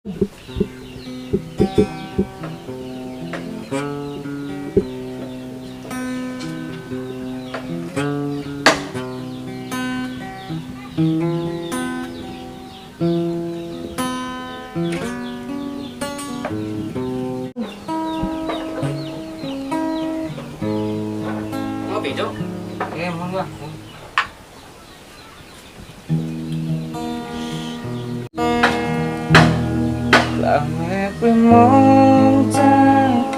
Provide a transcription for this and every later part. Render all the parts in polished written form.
Ngopi, Cok? Emang lah. Lame pemontan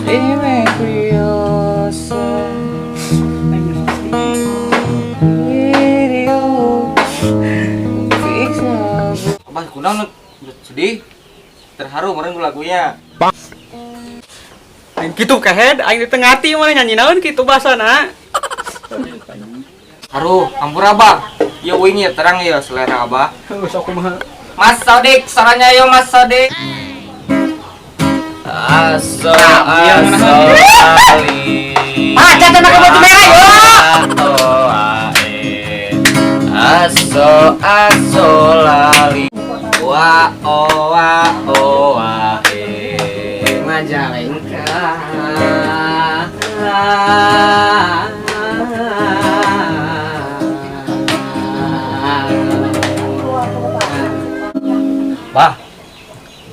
Ime kuriosa Video Abah kunang sedih terharu kemarin lagunya. Aing kitu kehead, aing di tengah hati mana nyanyi naon kitu basana. Haru, ampun abah. Ya wingi terang ya selera abah. Sok kumaha? Mas Sodik, suaranya yo Mas Sodik. Aso ali. Ah, jangan pakai baju merah yo. Aso lali. Wa Majalengka. Bah,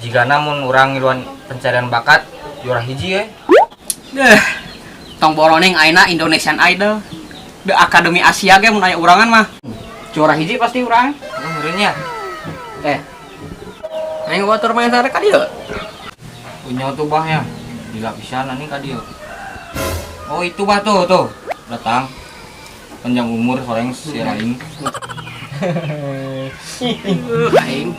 jika namun orang iluan pencarian bakat juara hiji ya. Tong boroning aina Indonesian Idol. The Akademi Asia ge mun aya urangan mah. Juara hiji pasti urang. Menurutnya Aing batur main tare ka dieu. punya tuh bah ya. Gila pisan nih ka dieu. Oh itu bah tuh datang panjang umur soreng si lain. Aing.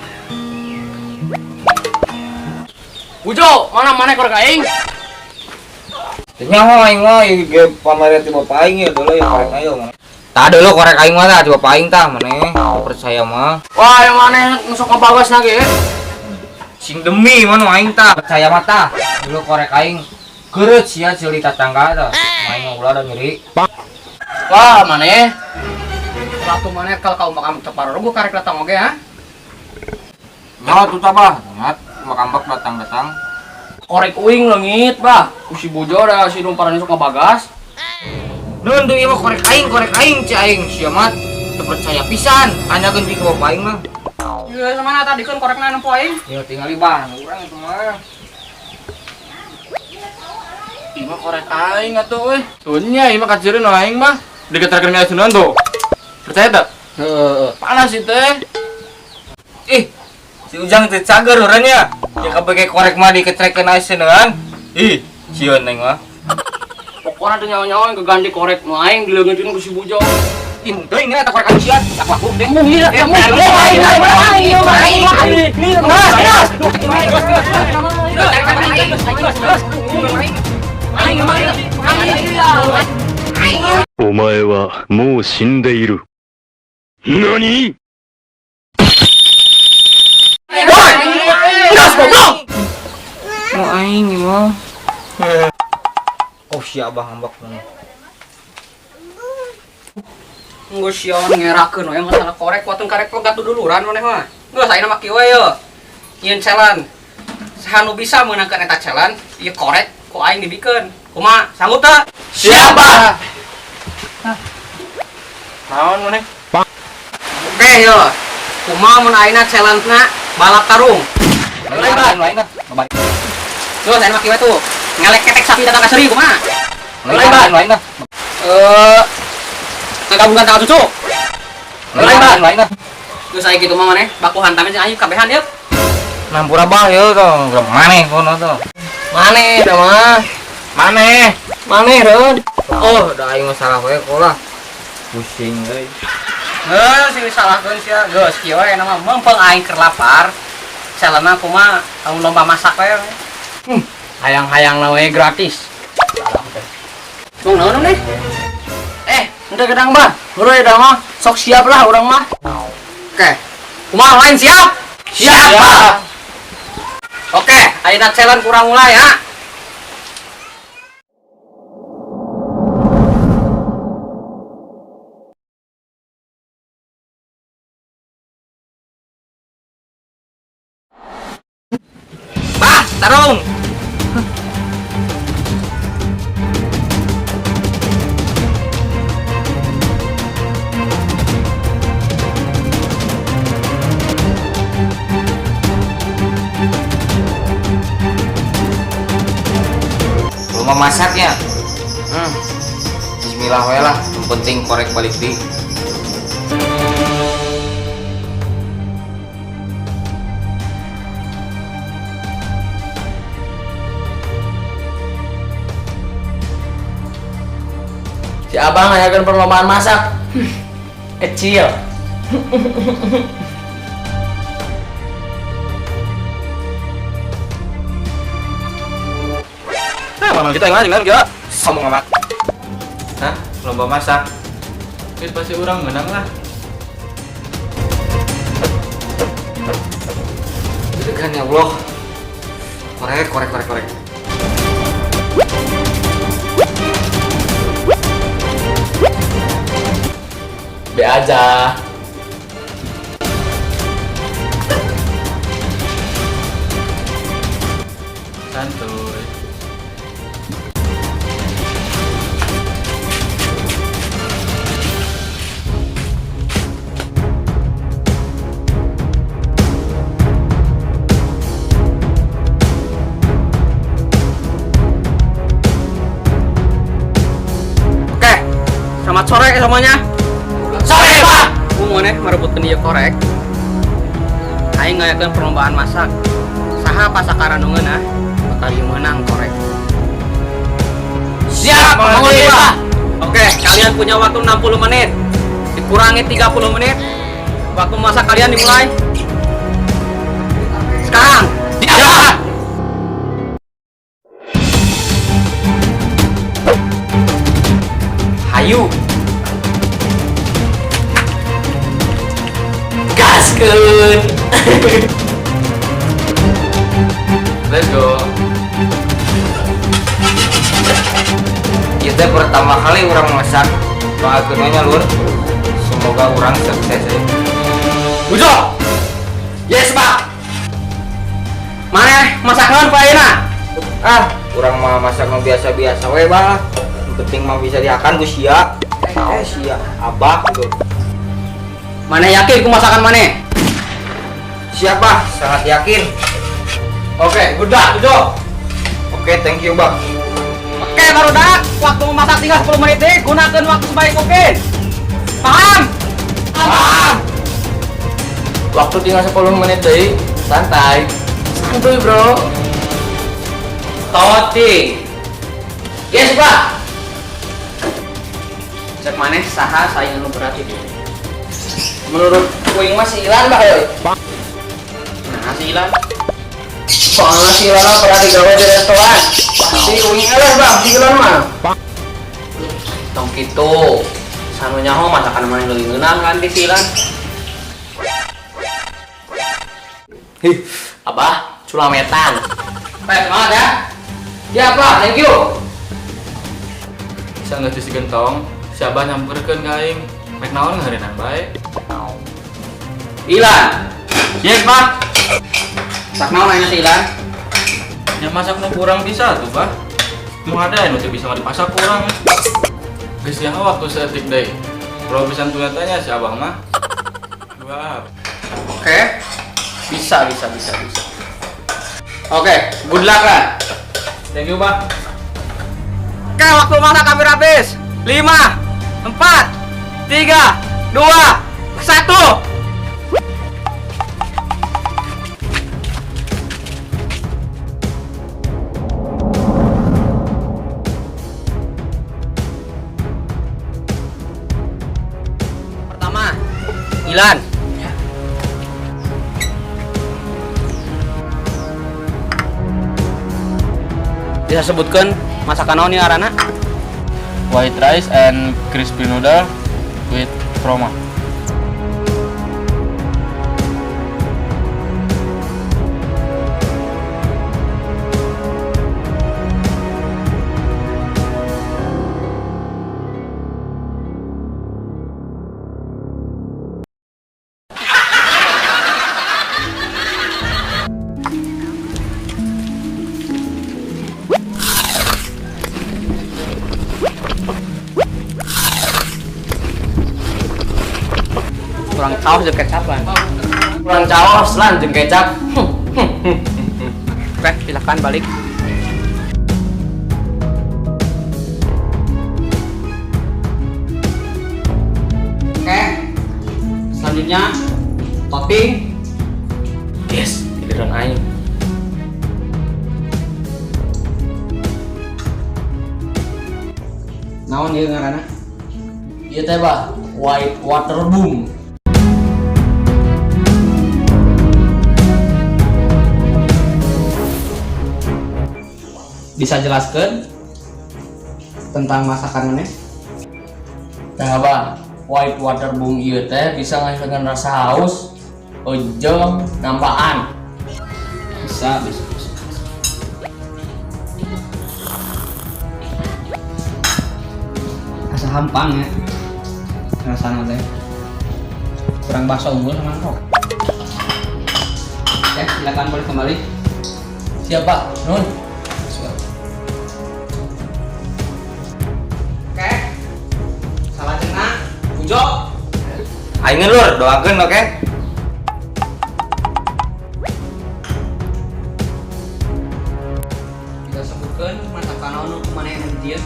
Ujo, mana korek aing? Nyaho aing mah ge pamernya ti bapak aing ya dulu yang korek ayo mah. Tah dulu korek aing mah tah di bapak aing tah maneh percaya mah. Wah, yang mana nusuk ngebagas lagi? Sing demi mana aing tah percaya mah tah. Dulu korek aing geureut sia ceuli tetangga tah. Aing mah ulah da nyeri. Wah, mana? Ratu mana kalau kau makam teparor gua karek datang oge ha? Nyaho tuh tah bah, ingat makambak datang. Korek uing leungit, bah. Si bojo da si numparan nusuk ngebagas. Nun tuh ieu korek aing ci aing sia mah teu percaya pisan. Tanyakeun ti ka bapak aing mah. Iya, samana tadi kan korekna nempo aing. Ya tinggal bah, urang itu mah. Ieu mah korek aing atuh euy. Tuh nya ieu mah kacireun aing mah. Diketerkeun mi asunan tuh. Percaya tak? Heeh. Panas sih teh. Si Ujang teh cager orangnya. Ya kabeh korek mah diketrekeun asunan. Sieun neng mah. Pokoknya ada nyawa-nyawa yang keganti korek aing dileungitkeun ku si bojo. Teuing eta korek anu sieun. Tak laku deh.お前はもう死んでいる。何？ Gas goblok. Mau aing mah. Oh si abah ngambek mana. Nggo sion ngerakeun we masalah korek watun karek pegat duluran maneh mah. Geus ayeuna mah kieu ye. Ieun celan. Sahanu bisa meunangkeun eta celan, ieu korek ku aing dibikeun. Kumaha? Sanggup teu? Siapa? Naon maneh? Oke yo. Kumaha mun ayeuna celanna balap karung? Lain lah. Terus ayeuna mah kieu tuh. Ngelek ketek sapi datang ka seuri kumaha? Lain lah. Ngagabungkan tanggal cucu. Lain lah. Terus aya kitu mah maneh baku hantamin jeung aing kabehan yeuh. Nampura bah yeuh tong, maneh kono tuh. Maneh da mah. Maneh reun. Oh, da aing masalah we kolah. Pusing euy. Sing disalahkeun sia. Geus kieu we nama mempeng aing keur lapar. Salana kumaha kamu lomba masak we. Hayang-hayang we gratis. Tong naon nih? Udah gedang bah. Heureui da mah sok siap lah urang mah. Oke. Kumaha lain siap? Siap. Oke, ayeuna challenge kurang mulai ya. Tarung. Rumah masaknya. Bismillah we lah, yang penting korek balik di. Si abang ngajakin perlombaan masak. Kecil. Nah, mana kita yang lain juga. Sombong amat. Hah? Lomba masak? Itu pasti orang menang lah. Degan ya Allah. Korek. Be aja. Santuy. Oke. Selamat sore semuanya. Sore, Pak. Mana merebutkan dia korek. Aing ngayakeun perlombaan masak. Saha pasakaranungeun ah bakal ieu menang korek. Siap, Manguli, Pak. Oke, kalian punya waktu 60 menit. Dikurangi 30 menit. Waktu masak kalian dimulai. Sekarang. Siap. Hayu. Gaskeun. Let's go. Kita pertama kali orang masak. Doakeunnya lur. Semoga orang sukses ya. Bujo. Yes, Pak. Mana masakan Pak Ina? Orang mah masak mah biasa-biasa we bah. Yang penting mah bisa diakan ku sia. Sia abah gitu. Mana yakin ku masakan mana? Siapa? Sangat yakin. Oke, udah, Bujo. Oke, thank you, Bang. Oke, baru dah. Waktu memasak tinggal 10 menit deh. Gunakan waktu sebaik mungkin. Paham? Paham. Waktu tinggal 10 menit deh. Santai. Santuy, bro. Toti. Yes, Pak. Cek maneh saha saing anu berat itu. Menurut kuing mah si Ilan bah euy. Nah, si Ilan. Soalnya si Ilan mah pernah digawe di restoran. Pasti kuing eleh Bang, si Ilan mah. Tong kitu. Sanu nyaho masakan mana leuwih ngeunang kan di si Ilan. Abah, culametan. Baik, semangat ya. Ya, Pak, thank you. Bisa nggak sisi gentong, siapa nyamperkan ke aing, mek naon ngaharinan bae. Ilan. Yes, Pak. Sak naon ayeuna si Ilan? Ya masak nu kurang bisa tuh, Pak. Mau ada yang teu bisa dipasak kurang. Geus yang waktu seetik deui. Kalau bisa tanya si Abang mah. Wah. Oke. Bisa. Oke, good luck kan. Thank you, Pak. Oke, waktu masak hampir habis. 5, 4, 3, 2, 1. Pertama, Ilan. Bisa sebutkan masakan naon nih arana? White rice and crispy noodle with kroma. saus jeung kecap lah. Kurang caos lan jeung kecap. Oke, silakan balik. Oke. Selanjutnya topping. Yes, giliran aing. Naon ieu ngaranna? Ieu teh bah, white water boom. Bisa jelaskan tentang masakan mana? Tah bah, white water boom ieu teh bisa ngahilangkeun rasa haus, jeung nampaan. Bisa. Asa hampang ya. Rasana teh. Kurang basa unggul mangkok. Oke, silakan balik kembali. Siapa? Nun. Oke. Selanjutnya Ujo. Aing lur, doakeun oke? Kita sebutkan masakan naon nu kumaha yang dieu.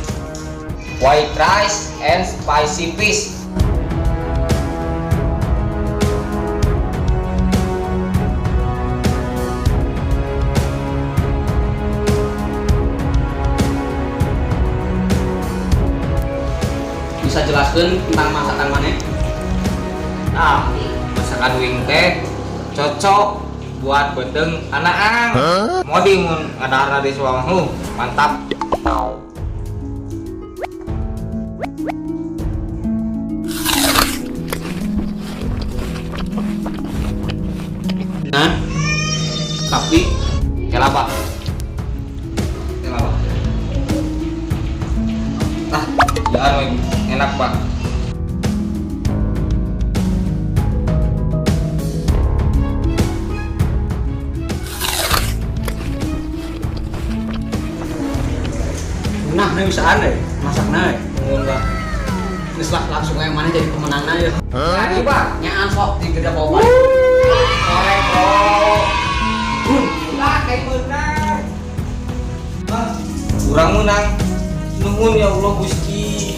White rice and spicy fish. Bisa jelaskan tentang masakan mana? Nah, masakan wing teh cocok buat bedeng anak-anak. Modi mun ngadahar di suamahu, mantap. Nah, tapi Kenapa? ah Ya, enak pak. nah ini bisa aneh masaknya. Enggak. Geus lah langsung yang mana jadi pemenangnya ya. Jadi pak. Nyaan sok di gede bawa. Oleh bro. Lah kayak bener. Kurang menang. Nuhun ya Allah Gusti.